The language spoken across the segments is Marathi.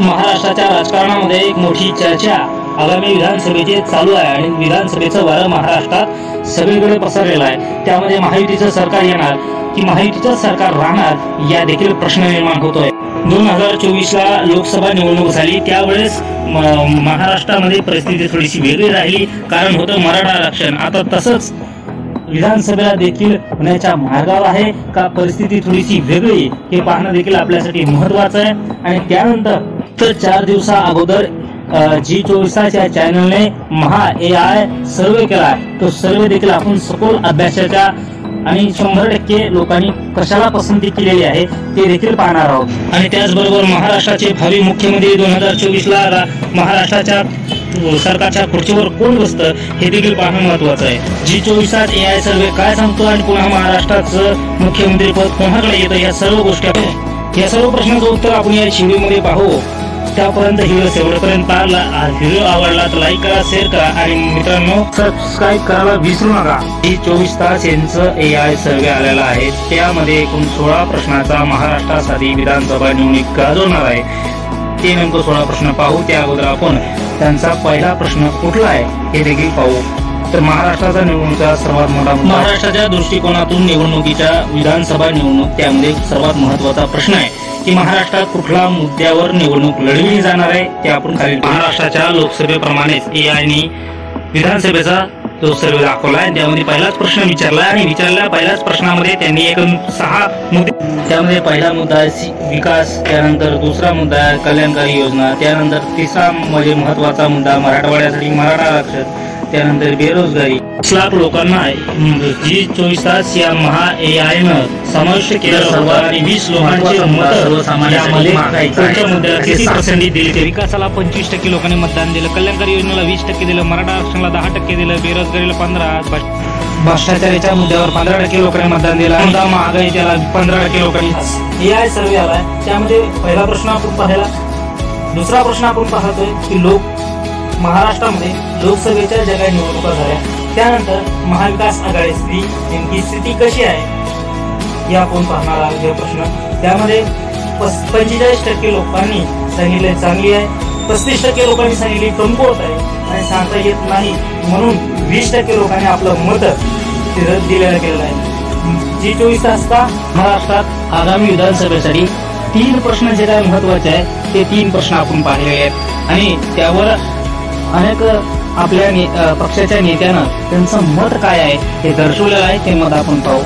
महाराष्ट्राच्या राजकारणामध्ये एक मोठी चर्चा आगामी विधानसभेची चालू आहे आणि विधानसभेचं वारं महाराष्ट्रात सगळीकडे पसरलेलं आहे। त्यामध्ये महायुतीचं सरकार येणार की महायुतीचं सरकार राहणार या देखील प्रश्न निर्माण होतोय। 2024 ला लोकसभा निवडणूक झाली, त्यावेळेस महाराष्ट्रामध्ये परिस्थिती थोडीशी वेगळी राहिली, कारण होतं मराठा आरक्षण। आता तसंच विधानसभेला देखील होण्याच्या मार्गावर आहे का परिस्थिती थोडीशी वेगळी, हे पाहणं देखील आपल्यासाठी महत्त्वाचं आहे। आणि त्यानंतर तर 4 दिवसा अगोदर G24 चॅनलने महा AI सर्वे केला। तो सर्वे देखील आपण सखोल अभ्यासाच्या आणि 100% लोकांनी कशाला पसंती केलेली आहे ते देखील पाहणार आहोत। आणि त्याचबरोबर महाराष्ट्राचे भावी मुख्यमंत्री 2024 ला महाराष्ट्राच्या सरकारच्या खुर्चीवर कोण बसतं हे देखील पाहणं महत्त्वाचं आहे। G24 AI सर्वे काय सांगतो आणि पुन्हा महाराष्ट्राचं मुख्यमंत्री पद कोणाकडे येतं, या सर्व गोष्टी या सर्व प्रश्नाचं उत्तर आपण या व्हिडिओमध्ये पाहू। त्यापर्यंत व्हिडिओ शेवटपर्यंत व्हिडिओ आवडला तर लाईक करा, शेअर करा आणि मित्रांनो सबस्क्राईब करायला विसरू नका। G24 तास यांचं AI सर्वे आलेला आहे, त्यामध्ये एकूण 16 प्रश्नाचा महाराष्ट्रासाठी विधानसभा निवडणूक गाजवणार आहे। ते नेमकं 16 प्रश्न पाहू। त्या अगोदर आपण त्यांचा पहिला प्रश्न कुठला आहे हे देखील पाहू। तर महाराष्ट्राचा निवडणुकीचा सर्वात मोठा महाराष्ट्राच्या दृष्टिकोनातून निवडणुकीच्या विधानसभा निवडणूक, त्यामध्ये सर्वात महत्त्वाचा प्रश्न आहे की महाराष्ट्रात कुठल्या मुद्द्यावर निवडणूक लढविली जाणार आहे ते आपण खाली। महाराष्ट्राच्या लोकसभेप्रमाणेच AI विधानसभेचा तो सर्वे दाखवला आहे, त्यामध्ये पहिलाच प्रश्न विचारला आणि विचारलेल्या पहिल्याच प्रश्नामध्ये त्यांनी एकूण 6 मुद्दे, त्यामध्ये पहिला मुद्दा आहे विकास, त्यानंतर दुसरा मुद्दा आहे कल्याणकारी योजना, त्यानंतर तिसरा म्हणजे महत्त्वाचा मुद्दा मराठवाड्यासाठी मराठा आरक्षण, त्यानंतर बेरोजगारी। 1 लाख लोकांना G24 तास या महा AI समाविष्ट केलं आणि 20 लोकांचे मत मुद्द्याला किती पसंती दिली। विकासाला 25% लोकांनी मतदान दिलं, कल्याणकारी योजनेला 20% दिलं, मराठा आरक्षणाला 10% दिलं, बेरोजगारीला 15%, भ्रष्टाचाराच्या मुद्द्यावर 15% लोकांनी मतदान दिलं, महागाई त्याला 15% लोकांनी। AI सर्वे आलाय, त्यामध्ये पहिला प्रश्न आपण पाहिला। दुसरा प्रश्न आपण पाहतोय की महाराष्ट्रामध्ये लोकसभेच्या ज्या काही निवडणुका झाल्या त्यानंतर महाविकास आघाडीची नेमकी स्थिती कशी आहे हे आपण पाहणार आहोत। हे प्रश्न त्यामध्ये 45% लोकांनी सांगितले चांगली आहे, 35% लोकांनी सांगितले कमकुवत आहे आणि सांगता येत नाही, म्हणून 20% लोकांनी आपलं मत दिलेलं केलेलं आहे। G24 तासचा महाराष्ट्रात आगामी विधानसभेसाठी 3 प्रश्न जे काही महत्वाचे आहेत ते 3 प्रश्न आपण पाहिलेले आहेत आणि त्यावर अनेक आपल्या पक्षाच्या नेत्यानं त्यांचं मत काय आहे हे दर्शवलेलं आहे, ते मत आपण पाहू।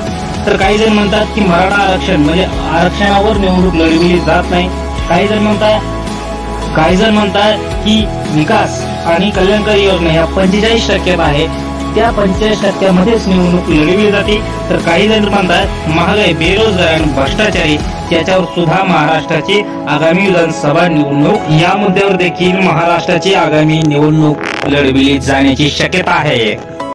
तर काही जण म्हणतात की मराठा आरक्षण म्हणजे आरक्षणावर निवडणूक लढविली जात नाही, काही जण म्हणतात की विकास आणि कल्याणकारी योजना ह्या 45% आहे, त्या 45% मध्येच निवडणूक लढविली जाते। तर काही जण म्हणतात महागाई, बेरोजगार आणि भ्रष्टाचारी त्याच्यावर सुद्धा महाराष्ट्राची आगामी विधानसभा निवडणूक या मुद्द्यावर देखील महाराष्ट्राची आगामी निवडणूक लढविली जाण्याची शक्यता आहे।